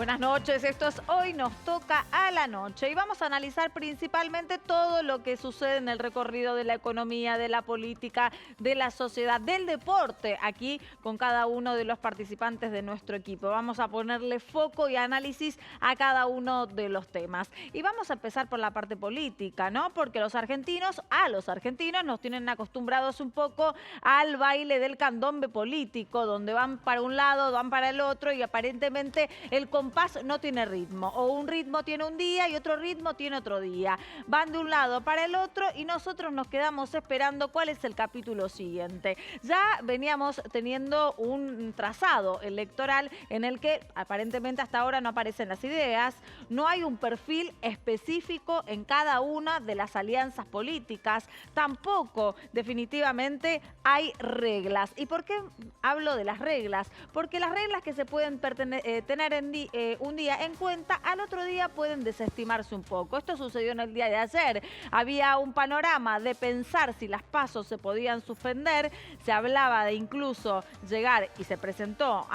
Buenas noches, esto es Hoy Nos Toca a la Noche y vamos a analizar principalmente todo lo que sucede en el recorrido de la economía, de la política, de la sociedad, del deporte, aquí con cada uno de los participantes de nuestro equipo. Vamos a ponerle foco y análisis a cada uno de los temas. Y vamos a empezar por la parte política, ¿no? Porque a los argentinos nos tienen acostumbrados un poco al baile del candombe político, donde van para un lado, van para el otro y aparentemente el compás no tiene ritmo, o un ritmo tiene un día y otro ritmo tiene otro día. Van de un lado para el otro y nosotros nos quedamos esperando cuál es el capítulo siguiente. Ya veníamos teniendo un trazado electoral en el que aparentemente hasta ahora no aparecen las ideas, no hay un perfil específico en cada una de las alianzas políticas, tampoco definitivamente hay reglas. ¿Y por qué hablo de las reglas? Porque las reglas que se pueden tener un día en cuenta, al otro día pueden desestimarse un poco. Esto sucedió en el día de ayer. Había un panorama de pensar si las PASO se podían suspender. Se hablaba de incluso llegar y se presentó,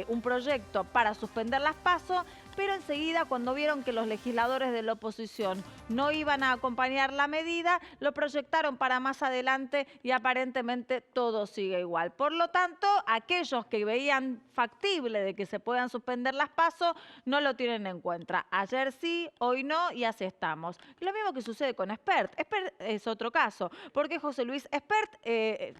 un proyecto para suspender las PASO, pero enseguida cuando vieron que los legisladores de la oposición no iban a acompañar la medida, lo proyectaron para más adelante y aparentemente todo sigue igual. Por lo tanto, aquellos que veían factible de que se puedan suspender las PASO no lo tienen en cuenta. Ayer sí, hoy no y así estamos. Lo mismo que sucede con Espert. Espert es otro caso, porque José Luis Espert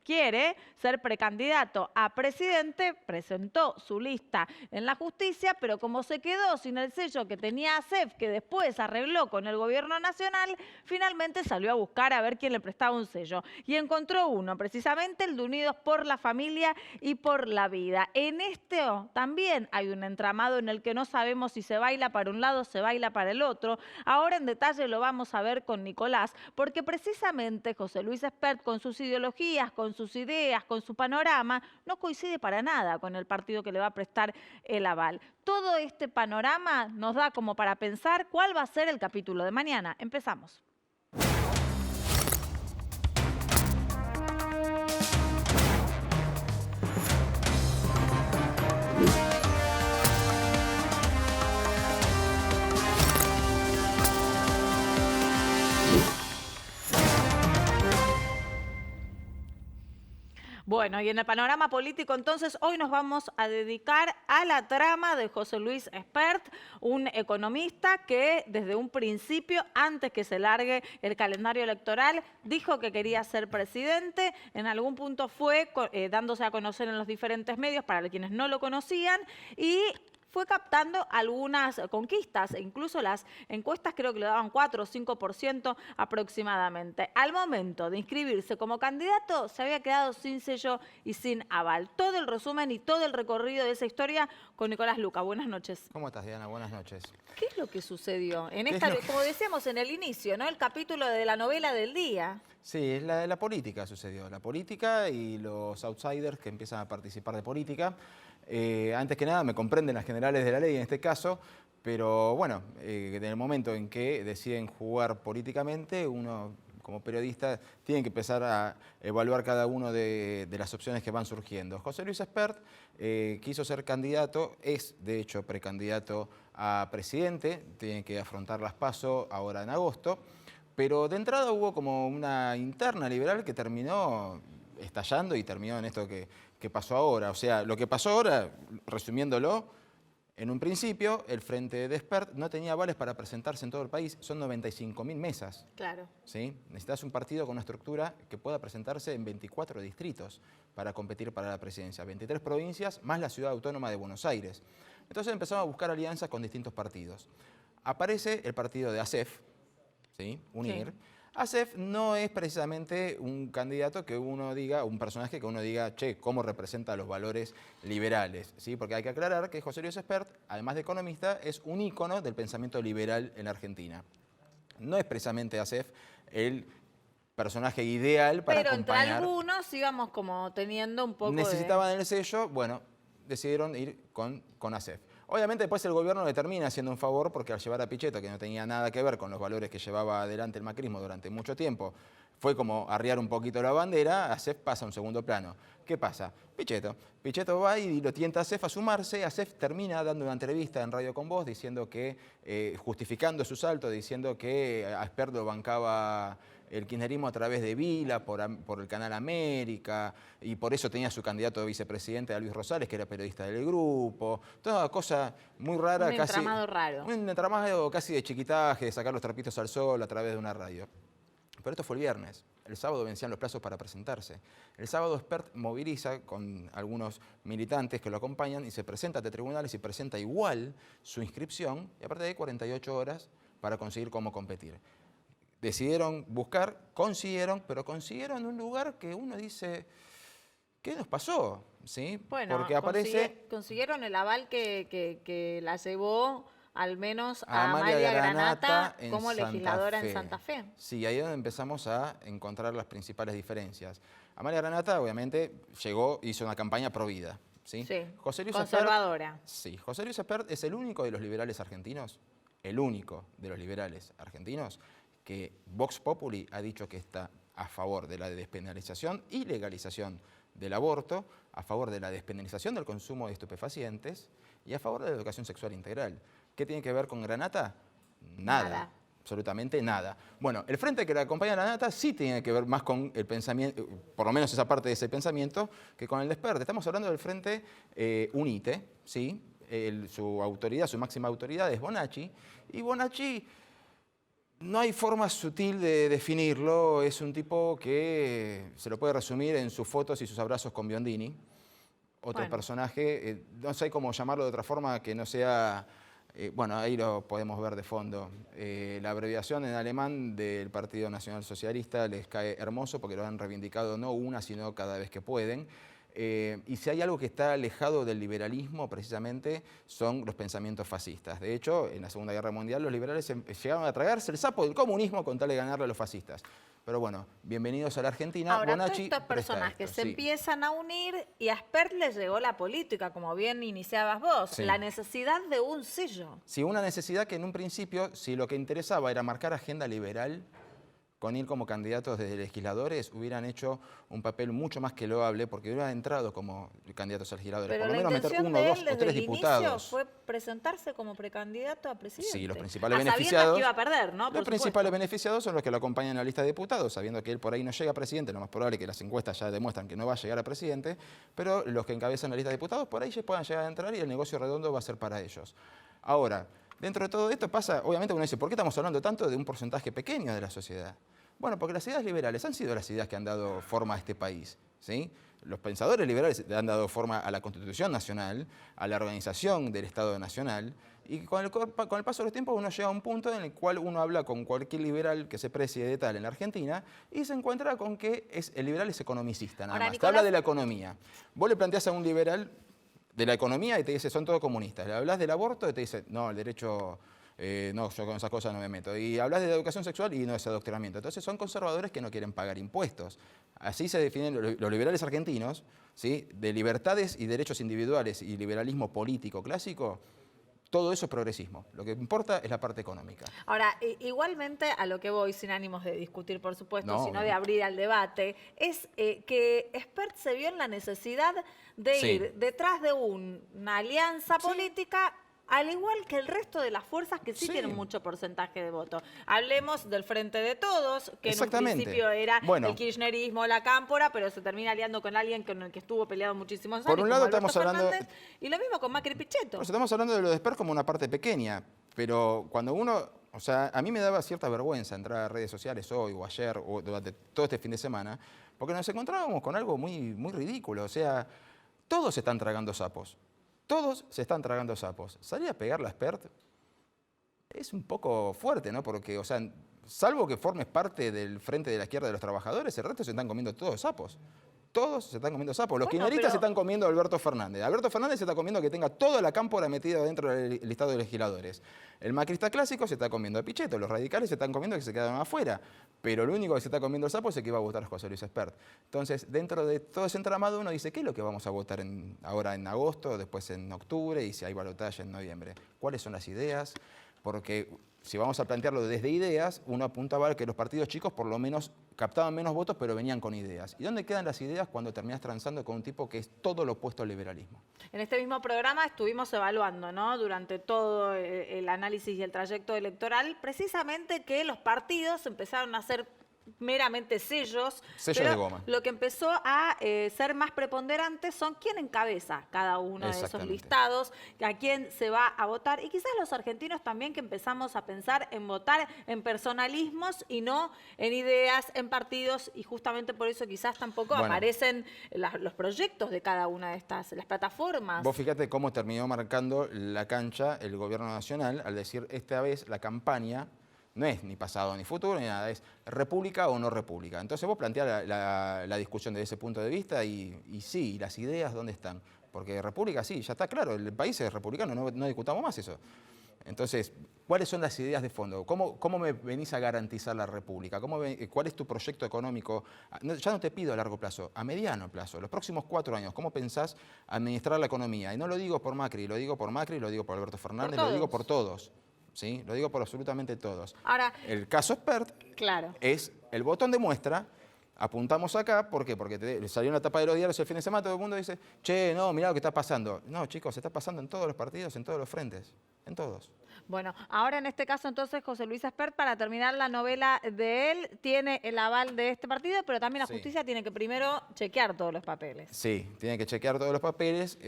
quiere ser precandidato a presidente, presentó su lista en la justicia, pero como se quedó sin el sello que tenía ASEF, que después arregló con el gobierno nacional, finalmente salió a buscar a ver quién le prestaba un sello. Y encontró uno, precisamente el de Unidos por la Familia y por la Vida. En esto también hay un entramado en el que no sabemos si se baila para un lado o se baila para el otro. Ahora en detalle lo vamos a ver con Nicolás, porque precisamente José Luis Espert, con sus ideologías, con sus ideas, con su panorama, no coincide para nada con el partido que le va a prestar el aval. Todo este panorama nos da como para pensar cuál va a ser el capítulo de mañana. Empezamos. Bueno, y en el panorama político, entonces, hoy nos vamos a dedicar a la trama de José Luis Espert, un economista que desde un principio, antes que se largue el calendario electoral, dijo que quería ser presidente. En algún punto fue dándose a conocer en los diferentes medios, para quienes no lo conocían, y fue captando algunas conquistas, e incluso las encuestas creo que le daban 4 o 5% aproximadamente. Al momento de inscribirse como candidato, se había quedado sin sello y sin aval. Todo el resumen y todo el recorrido de esa historia con Nicolás Luca. Buenas noches. ¿Cómo estás, Diana? Buenas noches. ¿Qué es lo que sucedió en esta, como decíamos en el inicio, ¿no? El capítulo de la novela del día? Sí, es la política sucedió. La política y los outsiders que empiezan a participar de política. Antes que nada, me comprenden las generales de la ley en este caso, pero bueno, en el momento en que deciden jugar políticamente, uno como periodista tiene que empezar a evaluar cada una de las opciones que van surgiendo. José Luis Espert quiso ser candidato, es de hecho precandidato a presidente, tiene que afrontar las PASO ahora en agosto, pero de entrada hubo como una interna liberal que terminó estallando y terminó en esto que pasó ahora. O sea, lo que pasó ahora, resumiéndolo, en un principio el Frente de Espert no tenía avales para presentarse en todo el país, son 95.000 mesas. Claro. ¿Sí? Necesitas un partido con una estructura que pueda presentarse en 24 distritos para competir para la presidencia, 23 provincias más la ciudad autónoma de Buenos Aires. Entonces empezamos a buscar alianzas con distintos partidos. Aparece el partido de ASEF, ¿sí? UNIR. Sí. ASEF no es precisamente un candidato que uno diga, un personaje que uno diga, che, ¿cómo representa los valores liberales? ¿Sí? Porque hay que aclarar que José Luis Espert, además de economista, es un ícono del pensamiento liberal en la Argentina. No es precisamente ASEF el personaje ideal para acompañar. Pero entre algunos íbamos como teniendo un poco necesitaban el sello, bueno, decidieron ir con ASEF. Obviamente después el gobierno le termina haciendo un favor porque al llevar a Pichetto, que no tenía nada que ver con los valores que llevaba adelante el macrismo durante mucho tiempo, fue como arriar un poquito la bandera, ASEF pasa a un segundo plano. ¿Qué pasa? Pichetto va y lo tienta a ASEF a sumarse. ASEF termina dando una entrevista en Radio Con Voz diciendo que, justificando su salto, diciendo que a Espert lo bancaba el kirchnerismo a través de Vila, por el Canal América, y por eso tenía su candidato a vicepresidente a Luis Rosales, que era periodista del grupo. Toda cosa muy rara. Un entramado raro. Un entramado casi de chiquitaje, de sacar los trapitos al sol a través de una radio. Pero esto fue el viernes. El sábado vencían los plazos para presentarse. El sábado Espert moviliza con algunos militantes que lo acompañan y se presenta ante tribunales y presenta igual su inscripción, y aparte de 48 horas para conseguir cómo competir. Decidieron buscar, consiguieron, pero consiguieron un lugar que uno dice, ¿qué nos pasó? ¿Sí? Bueno, porque aparece consiguieron el aval que la llevó al menos a Amalia Granata en como Santa legisladora Fe. en Santa Fe. Sí, ahí es donde empezamos a encontrar las principales diferencias. Amalia Granata, obviamente, llegó, hizo una campaña pro vida. ¿Sí? Sí, José Luis conservadora. Espert, sí, José Luis Espert es el único de los liberales argentinos, el único de los liberales argentinos, que Vox Populi ha dicho que está a favor de la despenalización y legalización del aborto, a favor de la despenalización del consumo de estupefacientes y a favor de la educación sexual integral. ¿Qué tiene que ver con Granata? Nada. Absolutamente nada. Bueno, el frente que la acompaña a Granata sí tiene que ver más con el pensamiento, por lo menos esa parte de ese pensamiento, que con el de Espert. Estamos hablando del frente UNITE, ¿sí? Su autoridad, su máxima autoridad es Bonacci, y Bonacci no hay forma sutil de definirlo, es un tipo que se lo puede resumir en sus fotos y sus abrazos con Biondini. Otro personaje, no sé cómo llamarlo de otra forma que no sea... bueno, ahí lo podemos ver de fondo. La abreviación en alemán del Partido Nacional Socialista les cae hermoso porque lo han reivindicado no una, sino cada vez que pueden. Y si hay algo que está alejado del liberalismo, precisamente, son los pensamientos fascistas. De hecho, en la Segunda Guerra Mundial los liberales llegaron a tragarse el sapo del comunismo con tal de ganarle a los fascistas. Pero bueno, bienvenidos a la Argentina. Ahora, Bonacci todos estos personajes se sí. empiezan a unir y a Espert le llegó la política, como bien iniciabas vos, Sí. la necesidad de un sello. Sí, una necesidad que en un principio, si lo que interesaba era marcar agenda liberal, con ir como candidatos desde legisladores, hubieran hecho un papel mucho más que loable, porque hubieran entrado como candidatos a legisladores, Pero por lo la menos meter intención uno, de dos él o desde tres el inicio diputados. fue presentarse como precandidato a presidente. Sí, los principales a sabiendas beneficiados. que iba a perder, ¿no? Los principales beneficiados son los que lo acompañan en la lista de diputados, sabiendo que él por ahí no llega a presidente, lo más probable es que las encuestas ya demuestran que no va a llegar a presidente, pero los que encabezan la lista de diputados por ahí ya puedan llegar a entrar y el negocio redondo va a ser para ellos. Ahora, dentro de todo esto pasa, obviamente uno dice, ¿por qué estamos hablando tanto de un porcentaje pequeño de la sociedad? Bueno, porque las ideas liberales han sido las ideas que han dado forma a este país, ¿sí? Los pensadores liberales le han dado forma a la Constitución Nacional, a la organización del Estado Nacional, y con el paso de los tiempos uno llega a un punto en el cual uno habla con cualquier liberal que se precie de tal en la Argentina y se encuentra con que el liberal es economicista, nada Ahora, más. Nicolás... Te habla de la economía. Vos le planteás a un liberal de la economía y te dice, son todos comunistas. Le hablas del aborto y te dice, no, el derecho... no, yo con esas cosas no me meto. Y hablas de la educación sexual y no es adoctrinamiento. Entonces son conservadores que no quieren pagar impuestos. Así se definen los liberales argentinos, ¿sí? De libertades y derechos individuales y liberalismo político clásico. Todo eso es progresismo. Lo que importa es la parte económica. Ahora, igualmente a lo que voy, sin ánimos de discutir, por supuesto, No, sino de abrir al debate, es que Espert se vio en la necesidad de ir detrás de una alianza política, al igual que el resto de las fuerzas que sí tienen mucho porcentaje de voto. Hablemos del Frente de Todos, que en un principio era el kirchnerismo, la cámpora, pero se termina aliando con alguien con el que estuvo peleado muchísimos años. Por un lado estamos hablando... Y lo mismo con Macri y Pichetto. Pues estamos hablando de lo de Espert como una parte pequeña, pero cuando uno... O sea, a mí me daba cierta vergüenza entrar a redes sociales hoy o ayer o durante todo este fin de semana, porque nos encontrábamos con algo muy ridículo. O sea, todos se están tragando sapos. Todos se están tragando sapos. Salir a pegarle a Espert es un poco fuerte, ¿no? Porque, o sea, salvo que formes parte del Frente de la Izquierda de los Trabajadores, el resto se están comiendo todos sapos. Todos se están comiendo sapos. Los kirchneristas se están comiendo a Alberto Fernández. Alberto Fernández se está comiendo que tenga toda la cámpora metida dentro del listado de legisladores. El macrista clásico se está comiendo a Pichetto. Los radicales se están comiendo que se quedaron afuera. Pero el único que se está comiendo el sapo es el que iba a votar José Luis Espert. Entonces, dentro de todo ese entramado, uno dice, ¿qué es lo que vamos a votar ahora en agosto, después en octubre y si hay balotaje en noviembre? ¿Cuáles son las ideas? Porque si vamos a plantearlo desde ideas, uno apuntaba a que los partidos chicos por lo menos captaban menos votos, pero venían con ideas. ¿Y dónde quedan las ideas cuando terminás transando con un tipo que es todo lo opuesto al liberalismo? En este mismo programa estuvimos evaluando, ¿no?, durante todo el análisis y el trayecto electoral, precisamente que los partidos empezaron a hacer meramente sellos, Sellos pero de goma. lo que empezó a ser más preponderante son quién encabeza cada uno de esos Exactamente. listados, a quién se va a votar, y quizás los argentinos también, que empezamos a pensar en votar en personalismos y no en ideas, en partidos, y justamente por eso quizás tampoco Bueno, aparecen los proyectos de cada una de estas, las plataformas. vos fíjate cómo terminó marcando la cancha el gobierno nacional al decir esta vez la campaña no es ni pasado ni futuro ni nada, es república o no república. Entonces vos planteás la discusión desde ese punto de vista y sí, las ideas ¿dónde están? Porque república sí, ya está claro, el país es republicano, no discutamos más eso. Entonces, ¿cuáles son las ideas de fondo? ¿Cómo me venís a garantizar la república? ¿Cuál es tu proyecto económico? Ya no te pido a largo plazo, a mediano plazo, los próximos 4 años, ¿cómo pensás administrar la economía? Y no lo digo por Macri, lo digo por Alberto Fernández, lo digo por todos. ¿Sí? Lo digo por absolutamente todos. Ahora, el caso Spert claro, es el botón de muestra. Apuntamos acá, ¿por qué? Porque salió en la tapa de los diarios el fin de semana, todo el mundo dice, che, no, mirá lo que está pasando. No, chicos, está pasando en todos los partidos, en todos los frentes, en todos. bueno, ahora en este caso entonces José Luis Espert, para terminar la novela de él, tiene el aval de este partido, pero también la Sí. justicia tiene que primero chequear todos los papeles. Sí, tiene que chequear todos los papeles.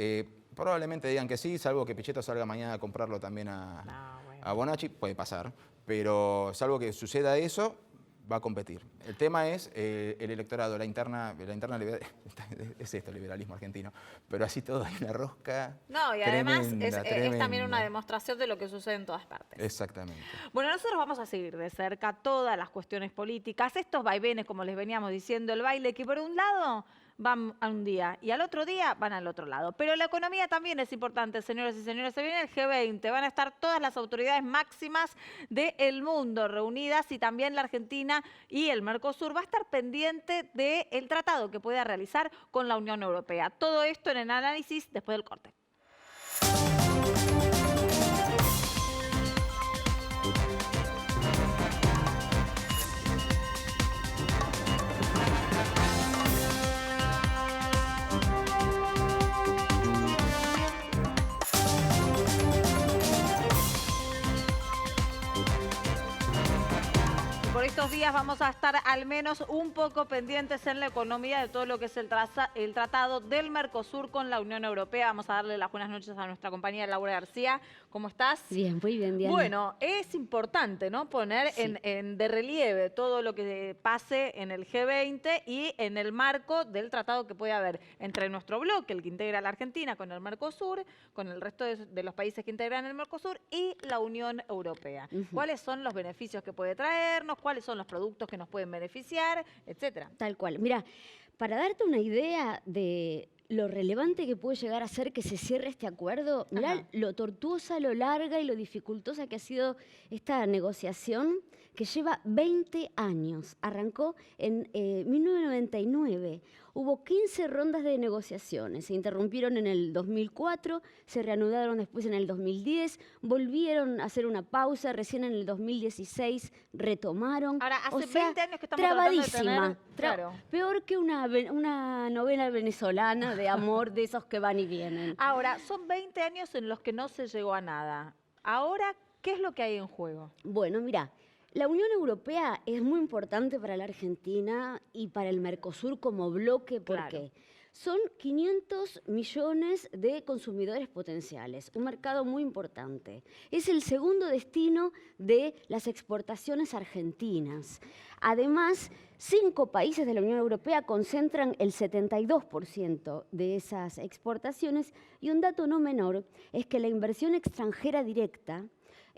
Probablemente digan que sí, salvo que Pichetto salga mañana a comprarlo también a Bonacci, puede pasar. Pero salvo que suceda eso, va a competir. El tema es el electorado, la interna es esto, el liberalismo argentino. Pero así todo hay una rosca. No, y además es también tremenda. una demostración de lo que sucede en todas partes. Exactamente. Bueno, nosotros vamos a seguir de cerca todas las cuestiones políticas, estos vaivenes, como les veníamos diciendo, el baile que por un lado van a un día y al otro día van al otro lado. Pero la economía también es importante, señoras y señores. Se viene el G20, van a estar todas las autoridades máximas del mundo reunidas, y también la Argentina y el Mercosur va a estar pendiente del tratado que pueda realizar con la Unión Europea. Todo esto en el análisis después del corte. Por estos días vamos a estar al menos un poco pendientes en la economía de todo lo que es el tratado del Mercosur con la Unión Europea. Vamos a darle las buenas noches a nuestra compañera Laura García. ¿Cómo estás? Bien, muy bien, Diana. Bueno, es importante, ¿no?, poner Sí. de relieve todo lo que pase en el G20 y en el marco del tratado que puede haber entre nuestro bloque, el que integra a la Argentina, con el Mercosur, con el resto de los países que integran el Mercosur, y la Unión Europea. ¿Cuáles son los beneficios que puede traernos? ¿Cuáles son los productos que nos pueden beneficiar? Etcétera. Tal cual. Mira, para darte una idea de lo relevante que puede llegar a ser que se cierre este acuerdo, mirá Ajá. lo tortuosa, lo larga y lo dificultosa que ha sido esta negociación, que lleva 20 años. Arrancó en 1999. Hubo 15 rondas de negociaciones. Se interrumpieron en el 2004, se reanudaron después en el 2010, volvieron a hacer una pausa, recién en el 2016 retomaron. Ahora, hace O sea, 20 años que estamos tratando de tener... trabadísima. Claro. Peor que una novela venezolana de amor de esos que van y vienen. Ahora, son 20 años en los que no se llegó a nada. Ahora, ¿qué es lo que hay en juego? Bueno, mira, la Unión Europea es muy importante para la Argentina y para el Mercosur como bloque, porque Claro. son 500 millones de consumidores potenciales, un mercado muy importante. Es el segundo destino de las exportaciones argentinas. Además, 5 países de la Unión Europea concentran el 72% de esas exportaciones, y un dato no menor es que la inversión extranjera directa,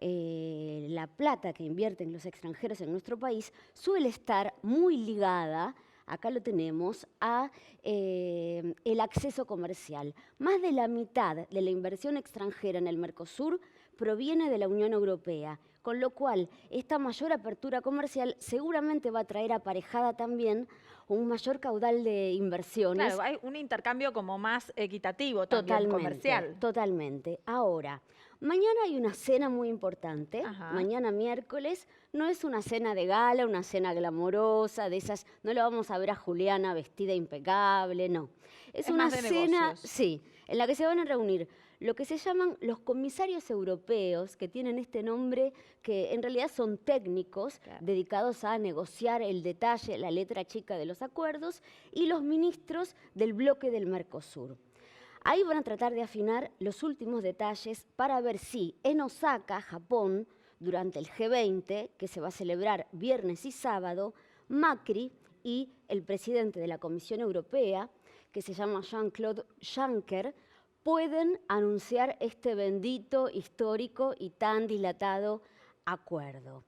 la plata que invierten los extranjeros en nuestro país, suele estar muy ligada, acá lo tenemos, a el acceso comercial. Más de la mitad de la inversión extranjera en el Mercosur proviene de la Unión Europea, con lo cual esta mayor apertura comercial seguramente va a traer aparejada también un mayor caudal de inversiones. Claro, hay un intercambio como más equitativo también, Totalmente, comercial. totalmente. Ahora, Mañana hay una cena muy importante, Ajá. mañana miércoles. No es una cena de gala, una cena glamorosa, de esas, no la vamos a ver a Juliana vestida impecable, no. Es una más de cena, negocios. sí, en la que se van a reunir lo que se llaman los comisarios europeos, que tienen este nombre, que en realidad son técnicos Claro. dedicados a negociar el detalle, la letra chica de los acuerdos, y los ministros del bloque del Mercosur. Ahí van a tratar de afinar los últimos detalles para ver si en Osaka, Japón, durante el G20, que se va a celebrar viernes y sábado, Macri y el presidente de la Comisión Europea, que se llama Jean-Claude Juncker, pueden anunciar este bendito, histórico y tan dilatado acuerdo.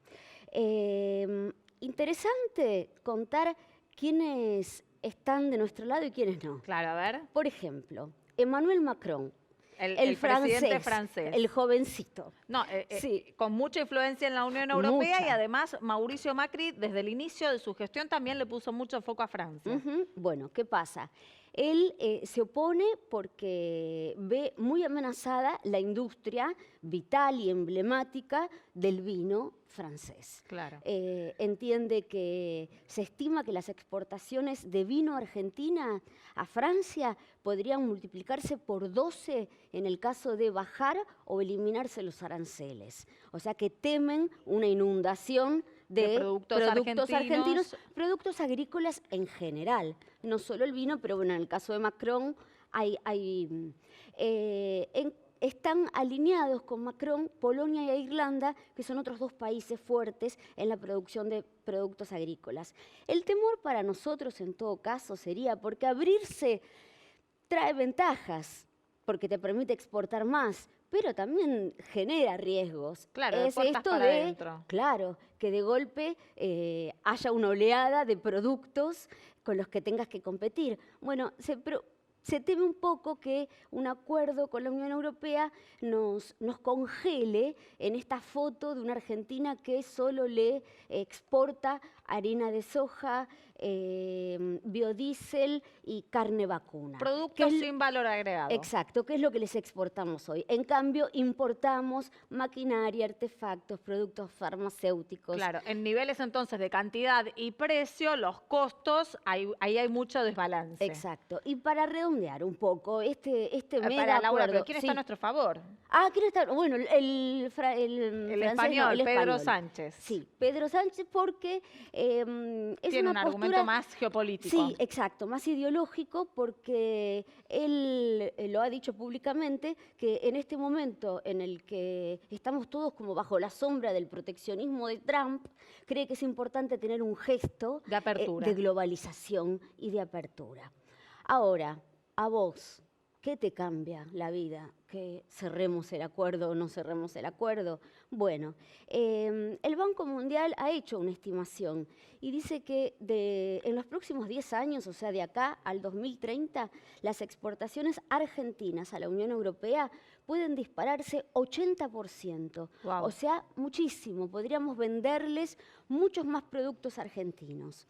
Interesante contar quiénes están de nuestro lado y quiénes no. Claro, a ver. Por ejemplo, Emmanuel Macron, El presidente francés. el jovencito. No, Sí. con mucha influencia en la Unión Europea Mucha. y además Mauricio Macri desde el inicio de su gestión también le puso mucho foco a Francia. Ujú. Bueno, ¿qué pasa? Él se opone porque ve muy amenazada la industria vital y emblemática del vino francés. Claro. Entiende que se estima que las exportaciones de vino argentina a Francia podrían multiplicarse por 12 en el caso de bajar o eliminarse los aranceles. O sea que temen una inundación de productos argentinos, productos agrícolas en general, no solo el vino, pero bueno, en el caso de Macron están alineados con Macron Polonia e Irlanda, que son otros dos países fuertes en la producción de productos agrícolas. El temor para nosotros, en todo caso, sería porque abrirse trae ventajas, porque te permite exportar más, pero también genera riesgos. Claro, de es puertas esto para de, adentro. claro, que de golpe haya una oleada de productos con los que tengas que competir. Bueno, se teme un poco que un acuerdo con la Unión Europea nos congele en esta foto de una Argentina que solo le exporta harina de soja, biodiesel y carne vacuna. Productos sin valor agregado. Exacto, que es lo que les exportamos hoy. En cambio, importamos maquinaria, artefactos, productos farmacéuticos. Claro, en niveles entonces de cantidad y precio, los costos, ahí hay mucho desbalance. Exacto. Y para redondear un poco este mega Para Laura, acuerdo. pero ¿quién está a nuestro favor? ¿Quién está? Bueno, el Español, Pedro Sánchez. Sí, Pedro Sánchez porque es Tiene una un argumento postura más geopolítico. Sí, exacto, más ideológico porque él lo ha dicho públicamente que en este momento en el que estamos todos como bajo la sombra del proteccionismo de Trump, cree que es importante tener un gesto De apertura. de globalización y de apertura. Ahora, a vos, ¿qué te cambia la vida? ¿Que cerremos el acuerdo o no cerremos el acuerdo? Bueno, el Banco Mundial ha hecho una estimación y dice que en los próximos 10 años, o sea, de acá al 2030, las exportaciones argentinas a la Unión Europea pueden dispararse 80%. Wow. O sea, muchísimo. Podríamos venderles muchos más productos argentinos.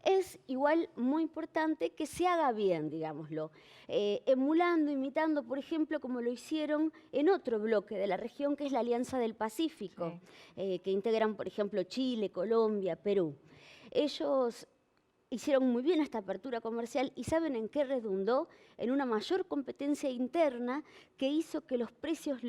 Es igual muy importante que se haga bien, digámoslo, emulando, imitando, por ejemplo, como lo hicieron en otro bloque de la región, que es la Alianza del Pacífico, que integran, por ejemplo, Chile, Colombia, Perú. Ellos hicieron muy bien esta apertura comercial y ¿saben en qué redundó? En una mayor competencia interna que hizo que los precios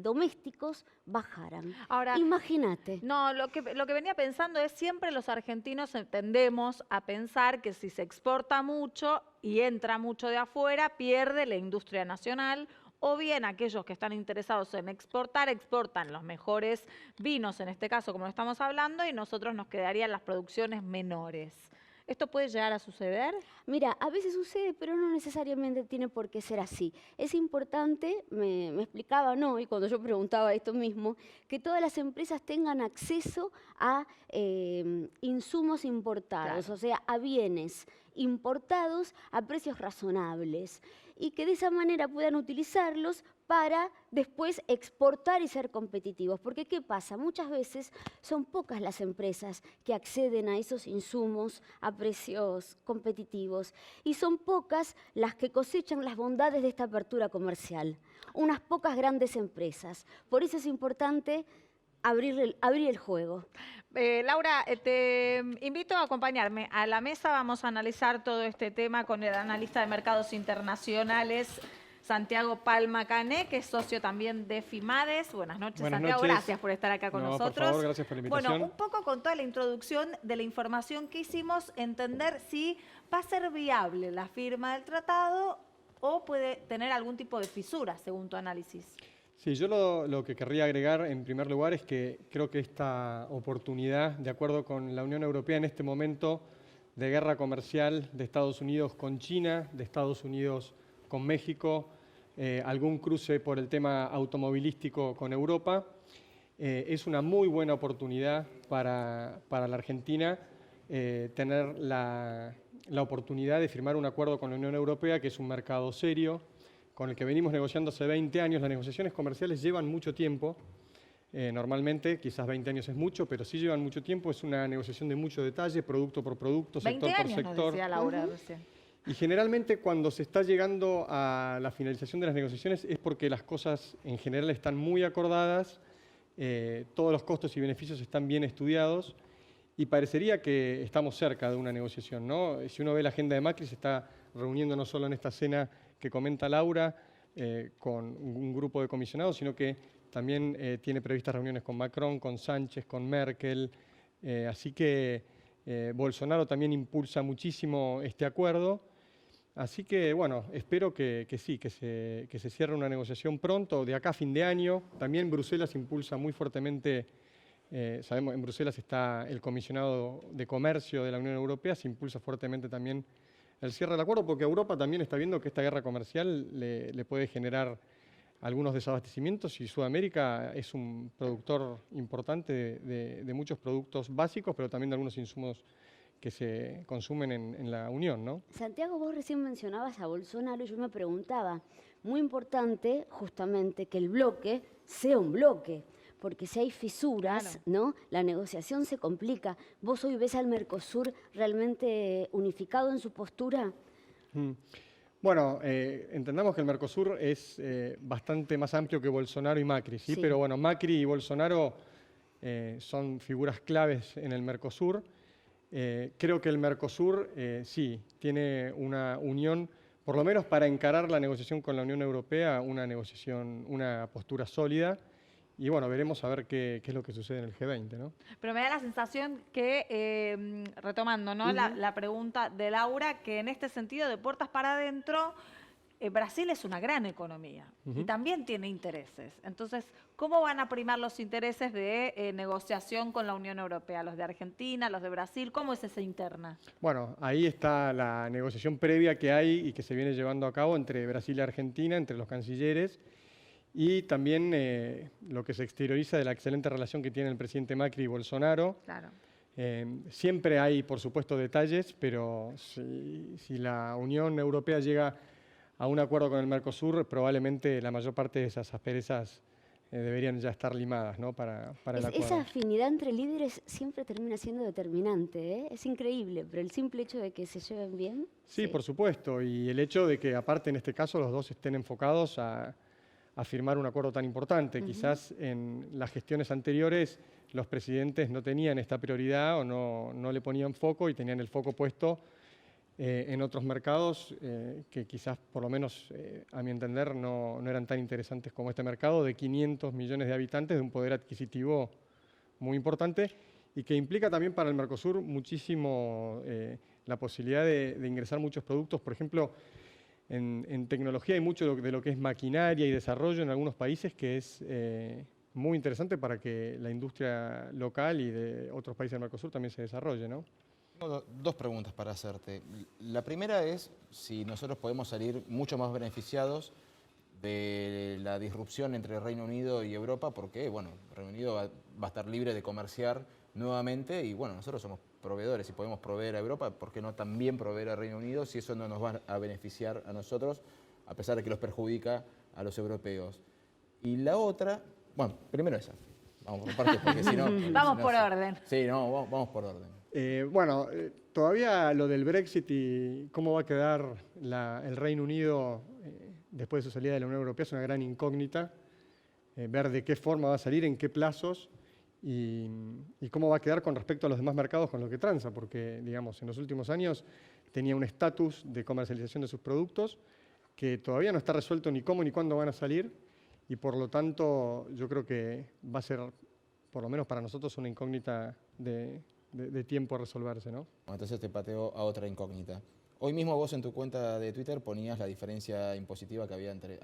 domésticos bajaran. Ahora, imagínate. No, lo que venía pensando es siempre los argentinos tendemos a pensar que si se exporta mucho y entra mucho de afuera, pierde la industria nacional, o bien aquellos que están interesados en exportar, exportan los mejores vinos, en este caso como estamos hablando, y nosotros nos quedarían las producciones menores. ¿Esto puede llegar a suceder? Mira, a veces sucede, pero no necesariamente tiene por qué ser así. Es importante, me explicaba y cuando yo preguntaba esto mismo, que todas las empresas tengan acceso a insumos importados, Claro. o sea, a bienes importados a precios razonables y que de esa manera puedan utilizarlos para después exportar y ser competitivos. Porque ¿qué pasa? Muchas veces son pocas las empresas que acceden a esos insumos a precios competitivos y son pocas las que cosechan las bondades de esta apertura comercial. Unas pocas grandes empresas. Por eso es importante abrir el juego. Laura, te invito a acompañarme a la mesa. Vamos a analizar todo este tema con el analista de mercados internacionales, Santiago Palma Cané, que es socio también de FIMADES. Buenas noches, Buenas Santiago. noches. Gracias por estar acá con nosotros. Por favor, gracias por la invitación. Bueno, un poco con toda la introducción de la información que hicimos, entender si va a ser viable la firma del tratado o puede tener algún tipo de fisura, según tu análisis. Sí, yo lo que querría agregar en primer lugar es que creo que esta oportunidad, de acuerdo con la Unión Europea en este momento de guerra comercial de Estados Unidos con China, de Estados Unidos con México, algún cruce por el tema automovilístico con Europa, es una muy buena oportunidad para la Argentina tener la oportunidad de firmar un acuerdo con la Unión Europea, que es un mercado serio, con el que venimos negociando hace 20 años. Las negociaciones comerciales llevan mucho tiempo, normalmente, quizás 20 años es mucho, pero sí llevan mucho tiempo. Es una negociación de mucho detalle, producto por producto, sector por 20 años, sector. nos decía Laura recién. Y generalmente cuando se está llegando a la finalización de las negociaciones es porque las cosas en general están muy acordadas, todos los costos y beneficios están bien estudiados y parecería que estamos cerca de una negociación, ¿no? Si uno ve la agenda de Macri, se está reuniendo no solo en esta cena que comenta Laura, con un grupo de comisionados, sino que también tiene previstas reuniones con Macron, con Sánchez, con Merkel, así que Bolsonaro también impulsa muchísimo este acuerdo. Así que, bueno, espero que sí, que se cierre una negociación pronto, de acá a fin de año. También Bruselas impulsa muy fuertemente, sabemos, en Bruselas está el comisionado de comercio de la Unión Europea, se impulsa fuertemente también el cierre del acuerdo, porque Europa también está viendo que esta guerra comercial le puede generar algunos desabastecimientos y Sudamérica es un productor importante de muchos productos básicos, pero también de algunos insumos que se consumen en la Unión, ¿no? Santiago, vos recién mencionabas a Bolsonaro y yo me preguntaba, muy importante justamente que el bloque sea un bloque, porque si hay fisuras, Claro, ¿no? La negociación se complica. ¿Vos hoy ves al Mercosur realmente unificado en su postura? Bueno, entendamos que el Mercosur es bastante más amplio que Bolsonaro y Macri, ¿sí? Sí. Pero bueno, Macri y Bolsonaro son figuras claves en el Mercosur. Creo que el Mercosur sí tiene una unión, por lo menos para encarar la negociación con la Unión Europea, una postura sólida. Y bueno, veremos a ver qué es lo que sucede en el G20, ¿no? pero me da la sensación que, retomando, ¿no? La pregunta de Laura, que en este sentido, de puertas para adentro, Brasil es una gran economía y también tiene intereses. Entonces, ¿cómo van a primar los intereses de negociación con la Unión Europea? ¿Los de Argentina, los de Brasil? ¿Cómo es esa interna? Bueno, ahí está la negociación previa que hay y que se viene llevando a cabo entre Brasil y Argentina, entre los cancilleres, y también lo que se exterioriza de la excelente relación que tiene el presidente Macri y Bolsonaro. Claro. Siempre hay, por supuesto, detalles, pero si la Unión Europea llega a un acuerdo con el Mercosur, probablemente la mayor parte de esas asperezas deberían ya estar limadas, ¿no? para el acuerdo. Esa afinidad entre líderes siempre termina siendo determinante, ¿eh? Es increíble, pero el simple hecho de que se lleven bien... Sí, por supuesto, y el hecho de que aparte en este caso los dos estén enfocados a firmar un acuerdo tan importante. Quizás en las gestiones anteriores los presidentes no tenían esta prioridad o no le ponían foco y tenían el foco puesto en otros mercados que quizás, por lo menos a mi entender, no eran tan interesantes como este mercado de 500 millones de habitantes, de un poder adquisitivo muy importante y que implica también para el Mercosur muchísimo la posibilidad de ingresar muchos productos. Por ejemplo, en tecnología hay mucho de lo que es maquinaria y desarrollo en algunos países que es muy interesante para que la industria local y de otros países del Mercosur también se desarrolle, ¿no? Tengo dos preguntas para hacerte. La primera es si nosotros podemos salir mucho más beneficiados de la disrupción entre Reino Unido y Europa, porque bueno, Reino Unido va a estar libre de comerciar nuevamente y bueno, nosotros somos proveedores y podemos proveer a Europa, ¿por qué no también proveer a Reino Unido si eso no nos va a beneficiar a nosotros, a pesar de que los perjudica a los europeos. Y la otra, bueno, primero esa. Vamos por partes porque si no... Vamos por orden. Sí, no, vamos por orden. Todavía lo del Brexit y cómo va a quedar el Reino Unido después de su salida de la Unión Europea es una gran incógnita. Ver de qué forma va a salir, en qué plazos y cómo va a quedar con respecto a los demás mercados con los que transa, porque, digamos, en los últimos años tenía un estatus de comercialización de sus productos que todavía no está resuelto ni cómo ni cuándo van a salir y, por lo tanto, yo creo que va a ser, por lo menos para nosotros, una incógnita de tiempo a resolverse, ¿no? Bueno, entonces te pateo a otra incógnita. Hoy mismo vos en tu cuenta de Twitter ponías la diferencia impositiva que había entre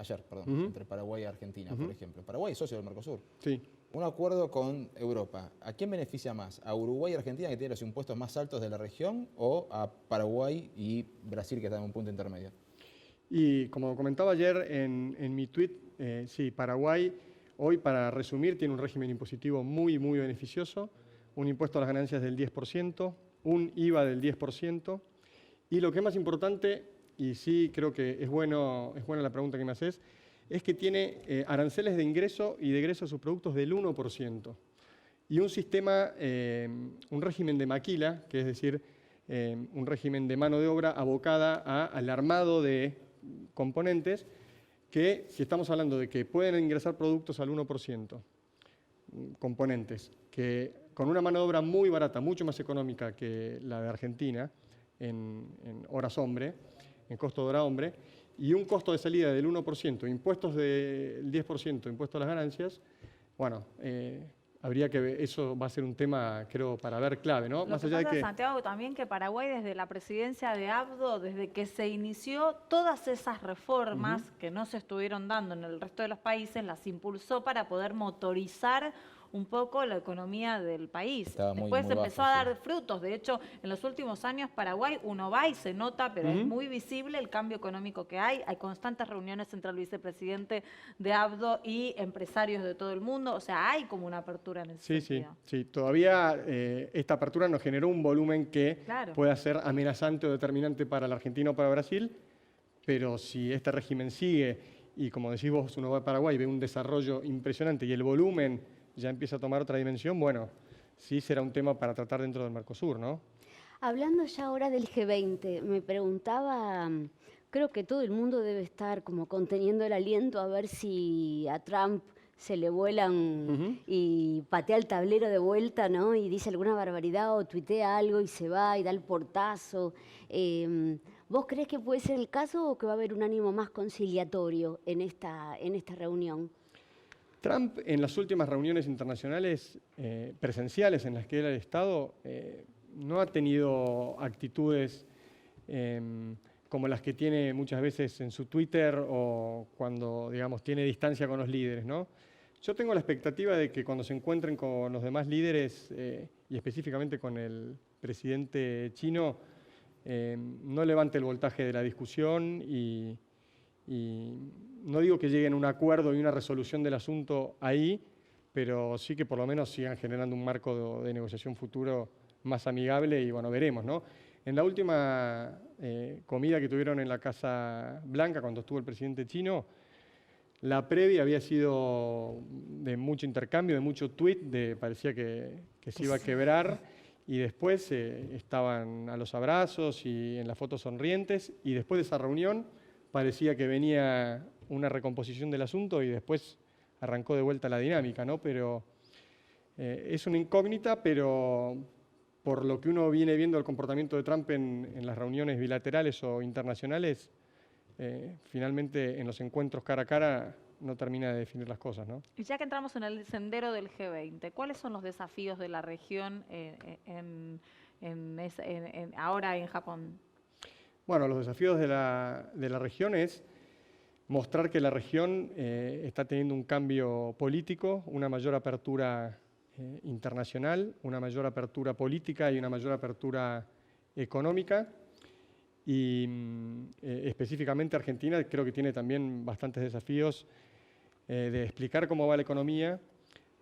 Paraguay y Argentina, por ejemplo. Paraguay es socio del Mercosur. Sí. Un acuerdo con Europa. ¿A quién beneficia más? ¿A Uruguay y Argentina, que tienen los impuestos más altos de la región, o a Paraguay y Brasil, que están en un punto intermedio? Y como comentaba ayer en mi tweet, sí, Paraguay hoy, para resumir, tiene un régimen impositivo muy, muy beneficioso, un impuesto a las ganancias del 10%, un IVA del 10%, y lo que es más importante, y sí creo que es buena la pregunta que me haces, es que tiene aranceles de ingreso y de egreso a sus productos del 1%. Y un sistema, un régimen de maquila, que es decir, un régimen de mano de obra abocada al armado de componentes, que si estamos hablando de que pueden ingresar productos al 1%, componentes, que con una mano de obra muy barata, mucho más económica que la de Argentina, en horas hombre, en costo de hora hombre, y un costo de salida del 1%, impuestos del 10%, impuestos a las ganancias, bueno, habría que ver, eso va a ser un tema, creo, para ver clave, ¿no? Más allá de que, Santiago, también que Paraguay desde la presidencia de Abdo, desde que se inició todas esas reformas que no se estuvieron dando en el resto de los países, las impulsó para poder motorizar un poco la economía del país. Después empezó a dar frutos. De hecho, en los últimos años Paraguay, uno va y se nota, pero es muy visible el cambio económico que hay. Hay constantes reuniones entre el vicepresidente de Abdo y empresarios de todo el mundo. O sea, hay como una apertura en ese sentido. Sí. Todavía esta apertura nos generó un volumen que pueda ser amenazante o determinante para la Argentina o para Brasil, pero si este régimen sigue y, como decís vos, uno va a Paraguay y ve un desarrollo impresionante y el volumen ya empieza a tomar otra dimensión, bueno, sí será un tema para tratar dentro del Mercosur, ¿no? Hablando ya ahora del G20, me preguntaba, creo que todo el mundo debe estar como conteniendo el aliento a ver si a Trump se le vuelan y patea el tablero de vuelta, ¿no? Y dice alguna barbaridad o tuitea algo y se va y da el portazo. ¿Vos crees que puede ser el caso o que va a haber un ánimo más conciliatorio en esta reunión? Trump, en las últimas reuniones internacionales presenciales en las que él ha estado, no ha tenido actitudes como las que tiene muchas veces en su Twitter o cuando, digamos, tiene distancia con los líderes, ¿no? Yo tengo la expectativa de que cuando se encuentren con los demás líderes, y específicamente con el presidente chino, no levante el voltaje de la discusión y no digo que lleguen a un acuerdo y una resolución del asunto ahí, pero sí que por lo menos sigan generando un marco de negociación futuro más amigable y bueno, veremos, ¿no? En la última comida que tuvieron en la Casa Blanca, cuando estuvo el presidente chino, la previa había sido de mucho intercambio, de mucho tweet, parecía que se iba a quebrar, y después estaban a los abrazos y en las fotos sonrientes, y después de esa reunión parecía que venía una recomposición del asunto y después arrancó de vuelta la dinámica, ¿no? Pero es una incógnita, pero por lo que uno viene viendo el comportamiento de Trump en las reuniones bilaterales o internacionales, finalmente en los encuentros cara a cara no termina de definir las cosas, ¿no? Y ya que entramos en el sendero del G20, ¿cuáles son los desafíos de la región ahora en Japón? Bueno, los desafíos de la región es mostrar que la región está teniendo un cambio político, una mayor apertura internacional, una mayor apertura política y una mayor apertura económica. Y específicamente Argentina creo que tiene también bastantes desafíos de explicar cómo va la economía,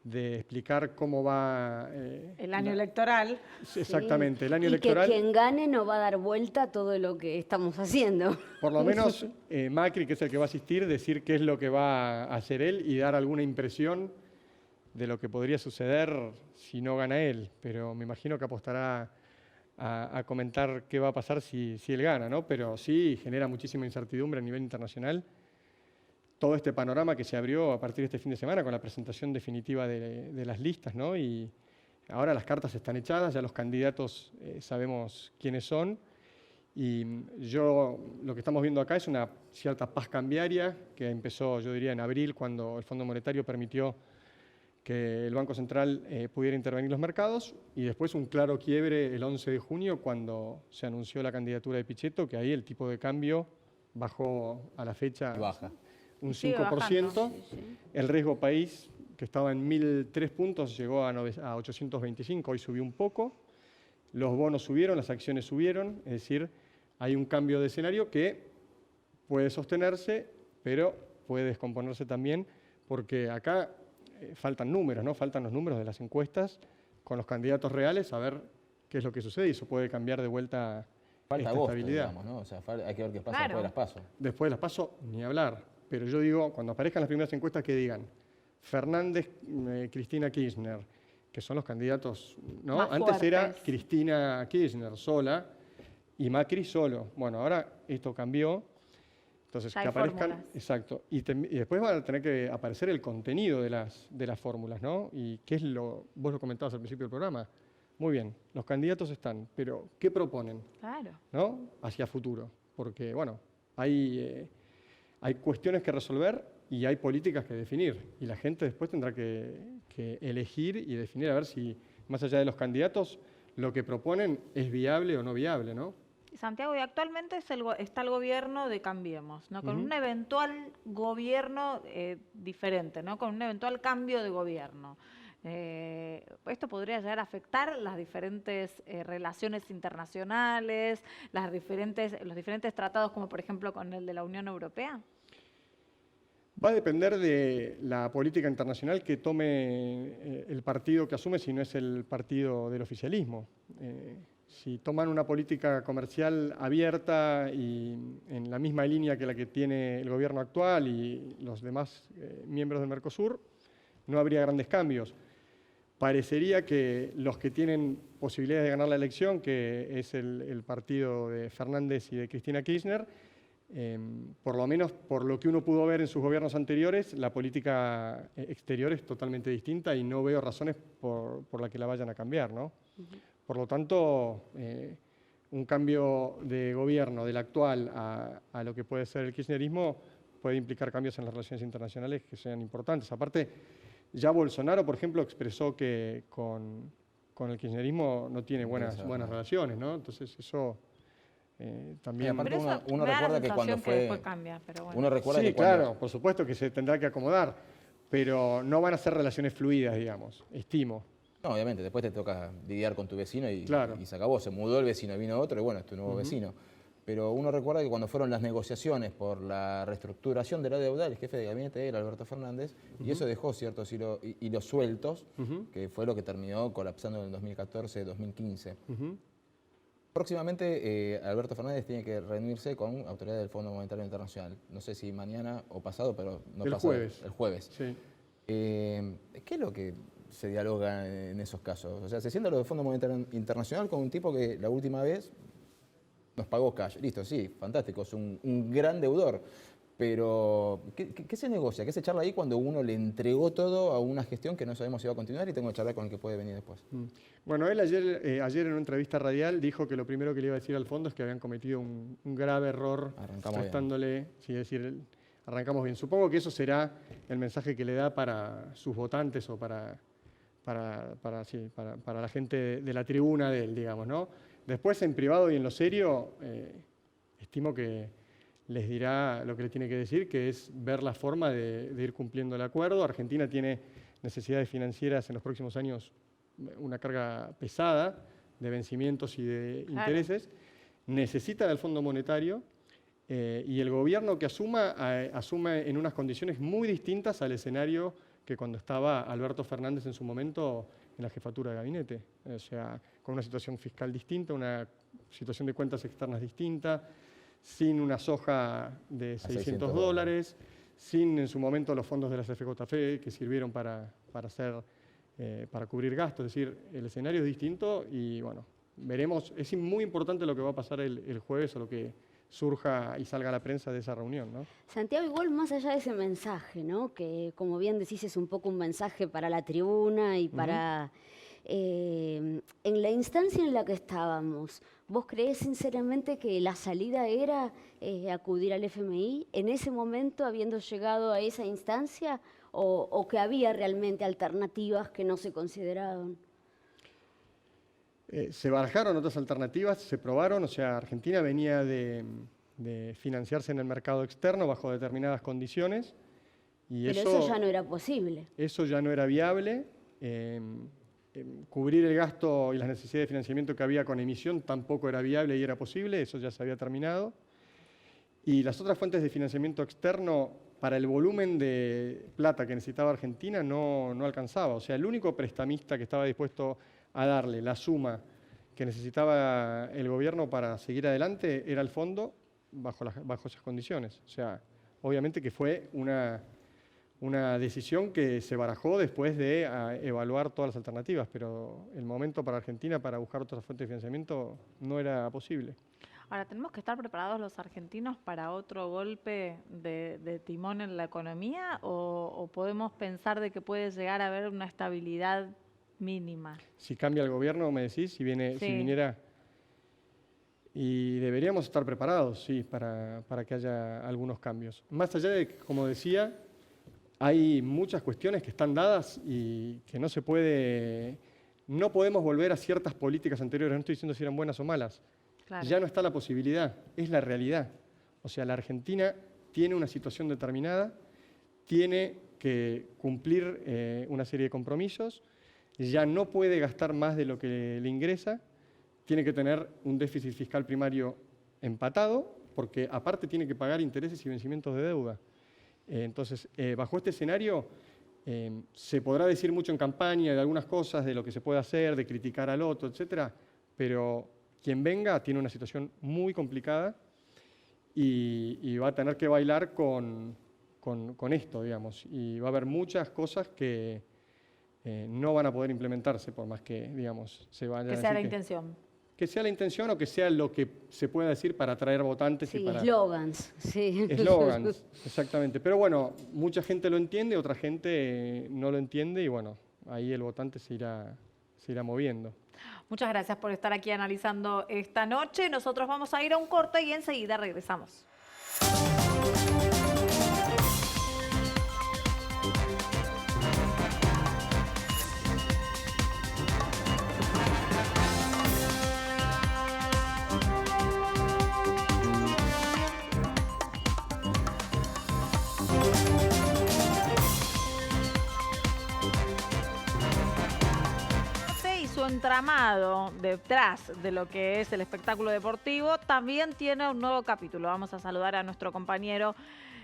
de explicar cómo va... el año electoral. Exactamente, el año y electoral. Que quien gane no va a dar vuelta a todo lo que estamos haciendo. Por lo menos Macri, que es el que va a asistir, decir qué es lo que va a hacer él y dar alguna impresión de lo que podría suceder si no gana él. Pero me imagino que apostará a comentar qué va a pasar si él gana, ¿no? Pero sí genera muchísima incertidumbre a nivel internacional todo este panorama que se abrió a partir de este fin de semana con la presentación definitiva de las listas, ¿no? Y ahora las cartas están echadas, ya los candidatos sabemos quiénes son. Y lo que estamos viendo acá es una cierta paz cambiaria que empezó, yo diría, en abril, cuando el Fondo Monetario permitió que el Banco Central pudiera intervenir en los mercados, y después un claro quiebre el 11 de junio, cuando se anunció la candidatura de Pichetto, que ahí el tipo de cambio bajó a la fecha Baja. un Sigue 5%. bajando. El riesgo país, que estaba en 1.003 puntos, llegó a 825, hoy subió un poco. Los bonos subieron, las acciones subieron, es decir, hay un cambio de escenario que puede sostenerse, pero puede descomponerse también, porque acá faltan números, ¿no? Faltan los números de las encuestas con los candidatos reales, a ver qué es lo que sucede, y eso puede cambiar de vuelta Falta esta agosto, estabilidad. digamos, ¿no? O sea, hay que ver qué pasa Claro. después de las PASO. Después de las PASO, ni hablar. Pero yo digo, cuando aparezcan las primeras encuestas, que digan Fernández, Cristina Kirchner, que son los candidatos, ¿no? Más Antes era fuertes. Cristina Kirchner sola y Macri solo. Bueno, ahora esto cambió. Entonces, Ya que hay aparezcan, fórmulas. exacto. Y después van a tener que aparecer el contenido de las fórmulas, ¿no? Y qué es vos lo comentabas al principio del programa. Muy bien, los candidatos están, pero ¿qué proponen? Claro. ¿No? Hacia futuro. Porque, bueno, hay cuestiones que resolver y hay políticas que definir. Y la gente después tendrá que elegir y definir a ver si, más allá de los candidatos, lo que proponen es viable o no viable, ¿no? Santiago, y actualmente está el gobierno de Cambiemos, ¿no? Con un eventual gobierno diferente, ¿no? Con un eventual cambio de gobierno. Esto podría llegar a afectar las diferentes relaciones internacionales, los diferentes tratados, como por ejemplo con el de la Unión Europea. Va a depender de la política internacional que tome el partido que asume, si no es el partido del oficialismo. Si toman una política comercial abierta y en la misma línea que la que tiene el gobierno actual y los demás miembros del Mercosur, no habría grandes cambios. Parecería que los que tienen posibilidades de ganar la elección, que es el partido de Fernández y de Cristina Kirchner, por lo menos por lo que uno pudo ver en sus gobiernos anteriores, la política exterior es totalmente distinta y no veo razones por la que la vayan a cambiar, ¿no? Por lo tanto, un cambio de gobierno del actual a lo que puede ser el kirchnerismo puede implicar cambios en las relaciones internacionales que sean importantes. Aparte, ya Bolsonaro, por ejemplo, expresó que con el kirchnerismo no tiene buenas relaciones, ¿no? Entonces eso también... Aparte Pero eso uno me da la recuerda que cuando sensación que después cambia, pero bueno. Uno recuerda Sí, que cuando... claro, por supuesto que se tendrá que acomodar, pero no van a ser relaciones fluidas, digamos, estimo. No, obviamente, después te toca lidiar con tu vecino y se acabó. Se mudó el vecino, vino otro y bueno, es tu nuevo vecino. Pero uno recuerda que cuando fueron las negociaciones por la reestructuración de la deuda, el jefe de gabinete era Alberto Fernández, y eso dejó ciertos hilos sueltos, que fue lo que terminó colapsando en el 2014-2015. Próximamente Alberto Fernández tiene que reunirse con autoridades del Fondo Monetario Internacional. No sé si mañana o pasado, pero no pasado. El jueves. Sí. ¿Qué es lo que se dialoga en esos casos? O sea, se sienta lo del Fondo Monetario Internacional con un tipo que la última vez nos pagó cash. Listo, sí, fantástico, es un gran deudor. Pero, ¿qué se negocia? ¿Qué se charla ahí cuando uno le entregó todo a una gestión que no sabemos si va a continuar y tengo que charlar con el que puede venir después? Bueno, él ayer en una entrevista radial dijo que lo primero que le iba a decir al fondo es que habían cometido un grave error prestándole, sí, es decir, arrancamos bien. Supongo que eso será el mensaje que le da para sus votantes o para la gente de la tribuna de él, digamos, ¿no? Después, en privado y en lo serio, estimo que les dirá lo que le tiene que decir, que es ver la forma de ir cumpliendo el acuerdo. Argentina tiene necesidades financieras en los próximos años, una carga pesada de vencimientos y de intereses. Necesita del Fondo Monetario y el gobierno que asuma en unas condiciones muy distintas al escenario que cuando estaba Alberto Fernández en su momento en la jefatura de gabinete. O sea, con una situación fiscal distinta, una situación de cuentas externas distinta, sin una soja de $600, sin en su momento los fondos de las FJP que sirvieron para cubrir gastos. Es decir, el escenario es distinto y bueno, veremos. Es muy importante lo que va a pasar el jueves o lo que surja y salga a la prensa de esa reunión, ¿no? Santiago, igual más allá de ese mensaje, ¿no? Que como bien decís es un poco un mensaje para la tribuna y para... en la instancia en la que estábamos, ¿vos creés sinceramente que la salida era acudir al FMI en ese momento, habiendo llegado a esa instancia, o que había realmente alternativas que no se consideraban? Se barajaron otras alternativas, se probaron, o sea, Argentina venía de financiarse en el mercado externo bajo determinadas condiciones. Y pero eso ya no era posible. Eso ya no era viable. Cubrir el gasto y las necesidades de financiamiento que había con emisión tampoco era viable y era posible, eso ya se había terminado. Y las otras fuentes de financiamiento externo, para el volumen de plata que necesitaba Argentina, no alcanzaba. O sea, el único prestamista que estaba dispuesto a darle la suma que necesitaba el gobierno para seguir adelante era el fondo bajo esas condiciones. O sea, obviamente que fue una decisión que se barajó después de evaluar todas las alternativas, pero el momento para Argentina para buscar otras fuentes de financiamiento no era posible. Ahora, ¿tenemos que estar preparados los argentinos para otro golpe de timón en la economía o podemos pensar de que puede llegar a haber una estabilidad mínima? Si cambia el gobierno, me decís, si viniera... Y deberíamos estar preparados, sí, para que haya algunos cambios. Más allá de que, como decía, hay muchas cuestiones que están dadas y que no podemos volver a ciertas políticas anteriores. No estoy diciendo si eran buenas o malas. Claro. Ya no está la posibilidad, es la realidad. O sea, la Argentina tiene una situación determinada, tiene que cumplir una serie de compromisos, ya no puede gastar más de lo que le ingresa, tiene que tener un déficit fiscal primario empatado, porque aparte tiene que pagar intereses y vencimientos de deuda. Entonces, bajo este escenario, se podrá decir mucho en campaña de algunas cosas, de lo que se puede hacer, de criticar al otro, etcétera, pero quien venga tiene una situación muy complicada y va a tener que bailar con esto, digamos, y va a haber muchas cosas que no van a poder implementarse por más que, digamos, se vaya a decir que sea la intención. Que sea la intención o que sea lo que se pueda decir para atraer votantes. Sí, y para... eslogans. Sí. Eslogans, exactamente. Pero bueno, mucha gente lo entiende, otra gente no lo entiende y bueno, ahí el votante se irá moviendo. Muchas gracias por estar aquí analizando esta noche. Nosotros vamos a ir a un corte y enseguida regresamos. Entramado detrás de lo que es el espectáculo deportivo también tiene un nuevo capítulo. Vamos a saludar a nuestro compañero,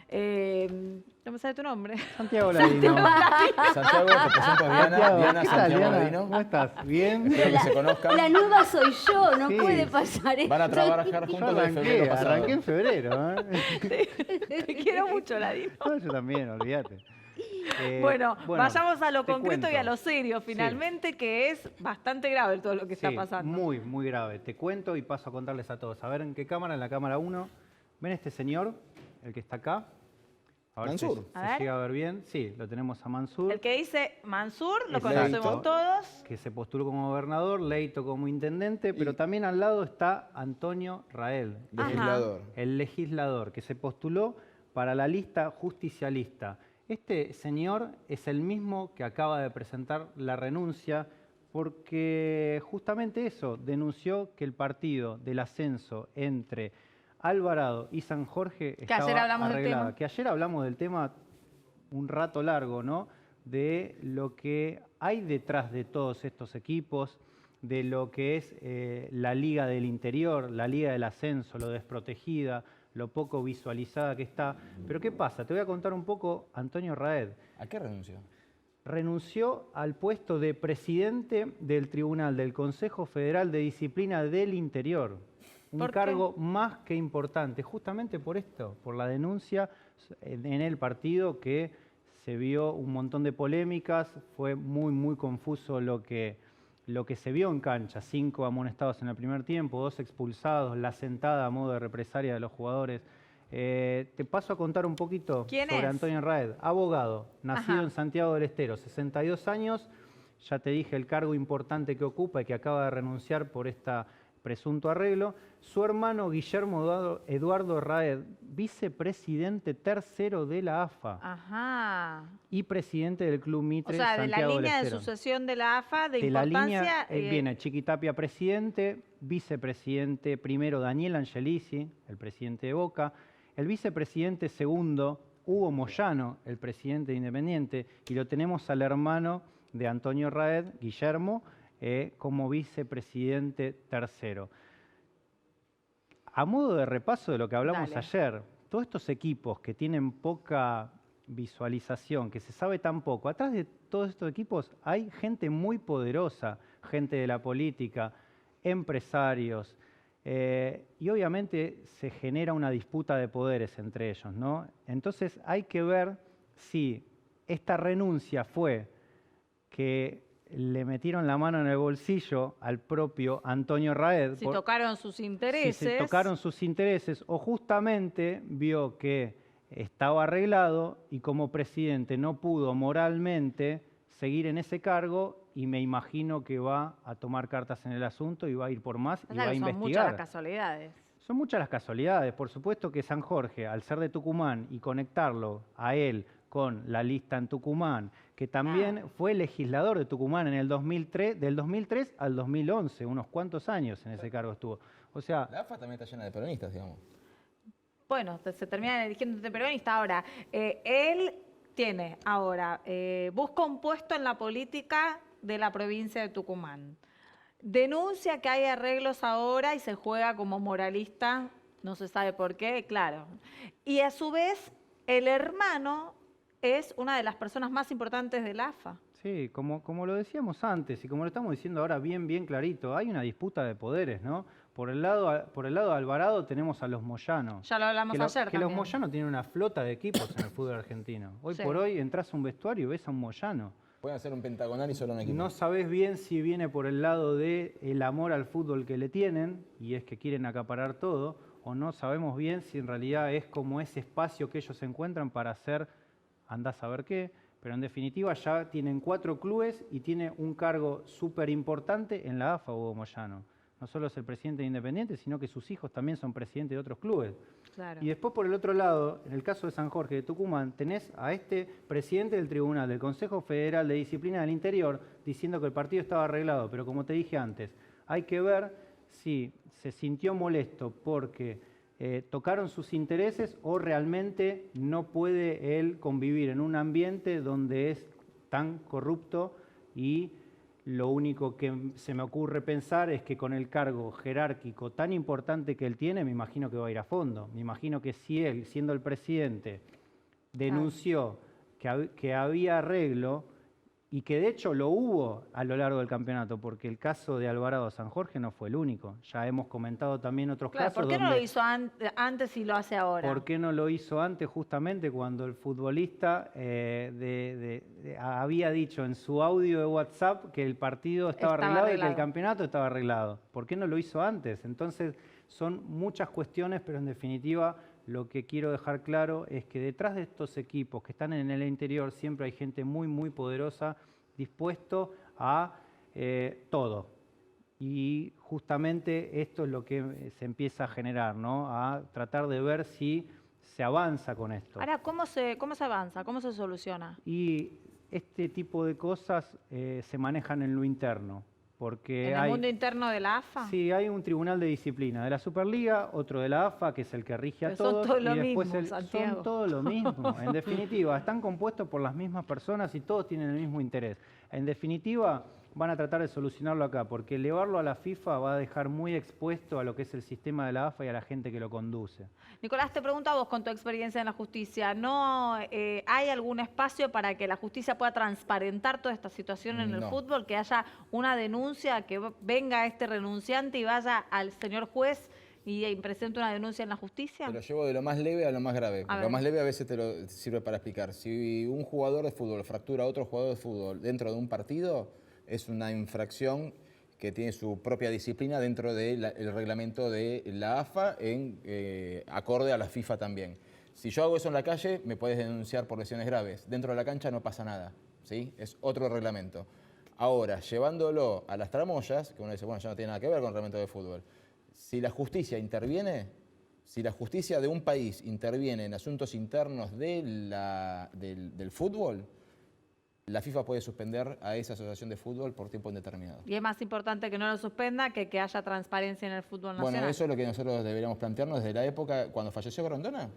no me sale tu nombre. Santiago Ladino. Santiago, te presento a Diana. Diana, Santiago Ladino. ¿Cómo estás? ¿Bien? Espero que se conozcan. La nueva soy yo, no puede pasar esto. Van a trabajar juntos desde febrero pasado. Arranqué en febrero. Te quiero mucho, Ladino. No, yo también, olvídate. Bueno, vayamos a lo concreto cuento. y a lo serio finalmente, que es bastante grave todo lo que está pasando. Muy, muy grave. Te cuento y paso a contarles a todos. A ver, ¿en qué cámara? En la cámara 1. ¿Ven este señor? El que está acá. A ver Mansur. si se llega a ver bien. Sí, lo tenemos a Mansur. El que dice Mansur, lo Exacto. conocemos todos. Que se postuló como gobernador, Leito como intendente, pero también al lado está Antonio Rael. Legislador. El legislador, que se postuló para la lista justicialista. Este señor es el mismo que acaba de presentar la renuncia porque justamente eso, denunció que el partido del ascenso entre Alvarado y San Jorge estaba arreglada. Que ayer hablamos del tema un rato largo, ¿no? De lo que hay detrás de todos estos equipos, de lo que es la Liga del Interior, la Liga del Ascenso, lo desprotegida, lo poco visualizada que está. Pero ¿qué pasa? Te voy a contar un poco, Antonio Raed. ¿A qué renunció? renunció al puesto de presidente del Tribunal del Consejo Federal de Disciplina del Interior. Un ¿Por qué? cargo más que importante, justamente por esto, por la denuncia en el partido que se vio un montón de polémicas, fue muy confuso lo que se vio en cancha. 5 amonestados en el primer tiempo, 2 expulsados, la sentada a modo de represalia de los jugadores. Te paso a contar un poquito sobre Antonio Raed, abogado, nacido en Santiago del Estero, 62 años, ya te dije el cargo importante que ocupa y que acaba de renunciar por este presunto arreglo. Su hermano Guillermo Eduardo Raed, vicepresidente tercero de la AFA y presidente del Club Mitre Santiago del Estero. O sea, de la línea de sucesión de la AFA, de importancia... Viene Chiquitapia presidente, vicepresidente primero Daniel Angelici, el presidente de Boca, el vicepresidente segundo Hugo Moyano, el presidente de Independiente, y lo tenemos al hermano de Antonio Raed, Guillermo, como vicepresidente tercero. A modo de repaso de lo que hablamos ayer, todos estos equipos que tienen poca visualización, que se sabe tan poco, atrás de todos estos equipos hay gente muy poderosa, gente de la política, empresarios, y obviamente se genera una disputa de poderes entre ellos, ¿no? Entonces hay que ver si esta renuncia fue que le metieron la mano en el bolsillo al propio Antonio Raed. Si tocaron sus intereses. Si se tocaron sus intereses o justamente vio que estaba arreglado y como presidente no pudo moralmente seguir en ese cargo y me imagino que va a tomar cartas en el asunto y va a ir por más y va a investigar. Son muchas las casualidades. Son muchas las casualidades. Por supuesto que San Jorge, al ser de Tucumán y conectarlo a él con la lista en Tucumán, que también fue legislador de Tucumán en el 2003, del 2003 al 2011, unos cuantos años en ese cargo estuvo. O sea, la AFA también está llena de peronistas, digamos. Bueno, se termina eligiendo de peronista. Ahora, él tiene ahora, busca un puesto en la política de la provincia de Tucumán. Denuncia que hay arreglos ahora y se juega como moralista, no se sabe por qué, claro. Y a su vez, el hermano es una de las personas más importantes del AFA. Sí, como lo decíamos antes y como lo estamos diciendo ahora bien clarito, hay una disputa de poderes, ¿no? Por el lado de Alvarado tenemos a los Moyano. Ya lo hablamos ayer también. Que los Moyano tienen una flota de equipos en el fútbol argentino. Hoy por hoy entras a un vestuario y ves a un Moyano. Pueden hacer un pentagonal y solo un equipo. No sabés bien si viene por el lado del amor al fútbol que le tienen, y es que quieren acaparar todo, o no sabemos bien si en realidad es como ese espacio que ellos encuentran para hacer, andás a saber qué, pero en definitiva ya tienen 4 clubes y tiene un cargo súper importante en la AFA, Hugo Moyano. No solo es el presidente de Independiente, sino que sus hijos también son presidentes de otros clubes. Claro. Y después, por el otro lado, en el caso de San Jorge de Tucumán, tenés a este presidente del Tribunal del Consejo Federal de Disciplina del Interior diciendo que el partido estaba arreglado, pero como te dije antes, hay que ver si se sintió molesto porque tocaron sus intereses o realmente no puede él convivir en un ambiente donde es tan corrupto y lo único que se me ocurre pensar es que con el cargo jerárquico tan importante que él tiene, me imagino que va a ir a fondo. Me imagino que si él, siendo el presidente, denunció que había arreglo y que de hecho lo hubo a lo largo del campeonato, porque el caso de Alvarado San Jorge no fue el único. Ya hemos comentado también otros casos. ¿Por qué no lo hizo antes y lo hace ahora? ¿Por qué no lo hizo antes justamente cuando el futbolista había dicho en su audio de WhatsApp que el partido estaba arreglado y que el campeonato estaba arreglado? ¿Por qué no lo hizo antes? Entonces son muchas cuestiones, pero en definitiva lo que quiero dejar claro es que detrás de estos equipos que están en el interior siempre hay gente muy poderosa dispuesto a todo. Y justamente esto es lo que se empieza a generar, ¿no? A tratar de ver si se avanza con esto. Ahora, ¿cómo se avanza? ¿Cómo se soluciona? Y este tipo de cosas se manejan en lo interno. Porque ¿En el mundo interno de la AFA? Sí, hay un tribunal de disciplina de la Superliga, otro de la AFA, que es el que rige a todos. Son todos lo y después mismo, Santiago. Son todos lo mismo. En definitiva, están compuestos por las mismas personas y todos tienen el mismo interés. En definitiva, van a tratar de solucionarlo acá, porque elevarlo a la FIFA va a dejar muy expuesto a lo que es el sistema de la AFA y a la gente que lo conduce. Nicolás, te pregunto a vos con tu experiencia en la justicia, ¿no hay algún espacio para que la justicia pueda transparentar toda esta situación en el No. fútbol? Que haya una denuncia, que venga este renunciante y vaya al señor juez y presente una denuncia en la justicia. Te lo llevo de lo más leve a lo más grave. A Lo ver. más leve a veces te lo sirve para explicar. Si un jugador de fútbol fractura a otro jugador de fútbol dentro de un partido, es una infracción que tiene su propia disciplina dentro del reglamento de la AFA, acorde a la FIFA también. Si yo hago eso en la calle, me puedes denunciar por lesiones graves. Dentro de la cancha no pasa nada, ¿sí? Es otro reglamento. Ahora, llevándolo a las tramoyas, que uno dice, bueno, ya no tiene nada que ver con el reglamento de fútbol. Si la justicia interviene, si la justicia de un país interviene en asuntos internos del fútbol, la FIFA puede suspender a esa asociación de fútbol por tiempo indeterminado. Y es más importante que no lo suspenda que haya transparencia en el fútbol nacional. Bueno, eso es lo que nosotros deberíamos plantearnos desde la época cuando falleció Grondona,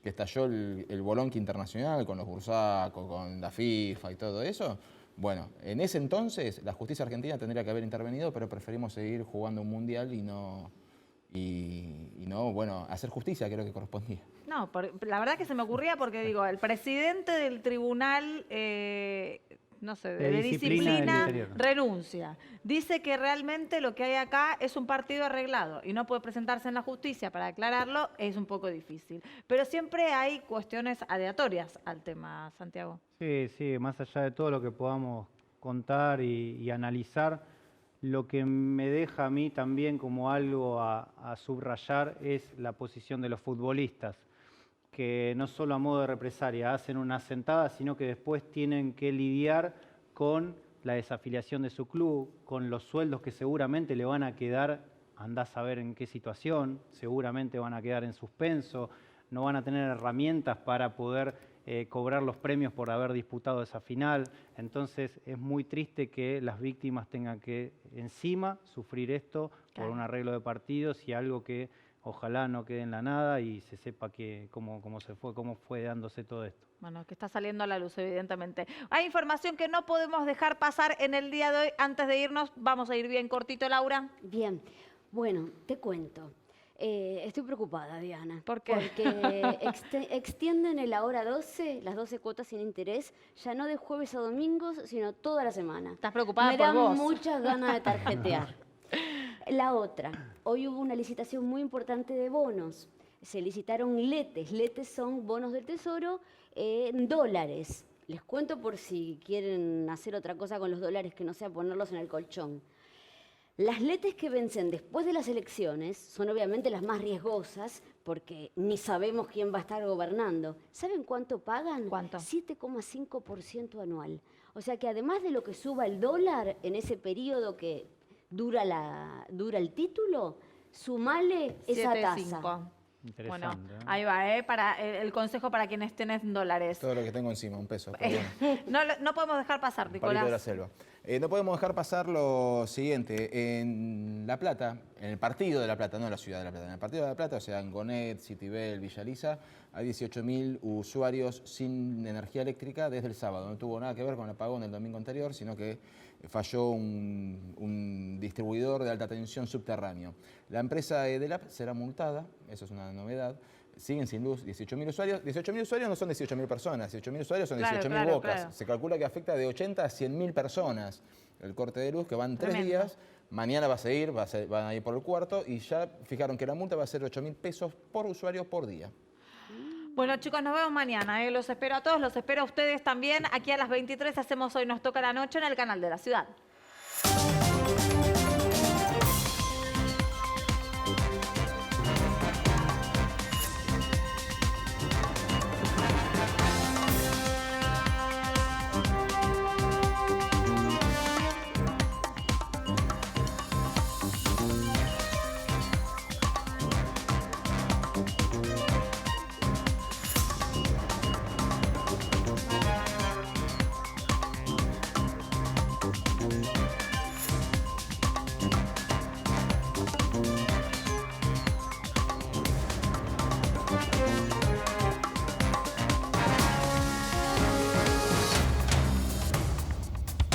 que estalló el bolonqui internacional con los bursacos, con la FIFA y todo eso. Bueno, en ese entonces la justicia argentina tendría que haber intervenido, pero preferimos seguir jugando un mundial y no, bueno, hacer justicia, que es lo que correspondía. No, la verdad que se me ocurría porque digo, el presidente del tribunal, no sé, de disciplina del interior. renuncia. Dice que realmente lo que hay acá es un partido arreglado y no puede presentarse en la justicia para aclararlo, es un poco difícil. Pero siempre hay cuestiones aleatorias al tema, Santiago. Sí, sí, más allá de todo lo que podamos contar y analizar, lo que me deja a mí también como algo a subrayar es la posición de los futbolistas, que no solo a modo de represalia hacen una sentada, sino que después tienen que lidiar con la desafiliación de su club, con los sueldos que seguramente le van a quedar, andá a saber en qué situación, seguramente van a quedar en suspenso, no van a tener herramientas para poder cobrar los premios por haber disputado esa final. Entonces es muy triste que las víctimas tengan que encima sufrir esto por un arreglo de partidos y algo que ojalá no quede en la nada y se sepa cómo fue dándose todo esto. Bueno, que está saliendo a la luz, evidentemente. Hay información que no podemos dejar pasar en el día de hoy. Antes de irnos, vamos a ir bien cortito, Laura. Bien, bueno, te cuento. Estoy preocupada, Diana. ¿Por qué? Porque extienden el ahora 12, las 12 cuotas sin interés, ya no de jueves a domingos, sino toda la semana. ¿Estás preocupada Me por dan vos? muchas ganas de tarjetear. La otra, hoy hubo una licitación muy importante de bonos. Se licitaron letes. Letes son bonos del Tesoro en dólares. Les cuento por si quieren hacer otra cosa con los dólares que no sea ponerlos en el colchón. Las letes que vencen después de las elecciones son obviamente las más riesgosas porque ni sabemos quién va a estar gobernando. ¿Saben cuánto pagan? ¿Cuánto? 7,5% anual. O sea que además de lo que suba el dólar en ese periodo que dura el título, sumale esa tasa. 7,5. Bueno, Interesante, ¿eh? ahí va, para el consejo para quienes tienen dólares. Todo lo que tengo encima, un peso. pero bueno. No podemos dejar pasar, Palito de la Nicolás. selva. No podemos dejar pasar lo siguiente. En La Plata, en el partido de La Plata, no en la ciudad de La Plata, en el partido de La Plata, o sea, en Gonet, Citibel, Villa Lisa, hay 18.000 usuarios sin energía eléctrica desde el sábado. No tuvo nada que ver con el apagón del domingo anterior, sino que falló un distribuidor de alta tensión subterráneo. La empresa EDELAP será multada, eso es una novedad. Siguen sin luz 18.000 usuarios. 18.000 usuarios no son 18.000 personas, 18.000 usuarios son 18.000 bocas. Claro. Se calcula que afecta de 80 a 100.000 personas el corte de luz, que van 3 Tremendo. días. Mañana va a seguir, van a ir por el cuarto y ya fijaron que la multa va a ser 8.000 pesos por usuario por día. Bueno, chicos, nos vemos mañana. Los espero a todos, los espero a ustedes también. Aquí a las 23 hacemos Hoy Nos Toca la Noche en el canal de la ciudad.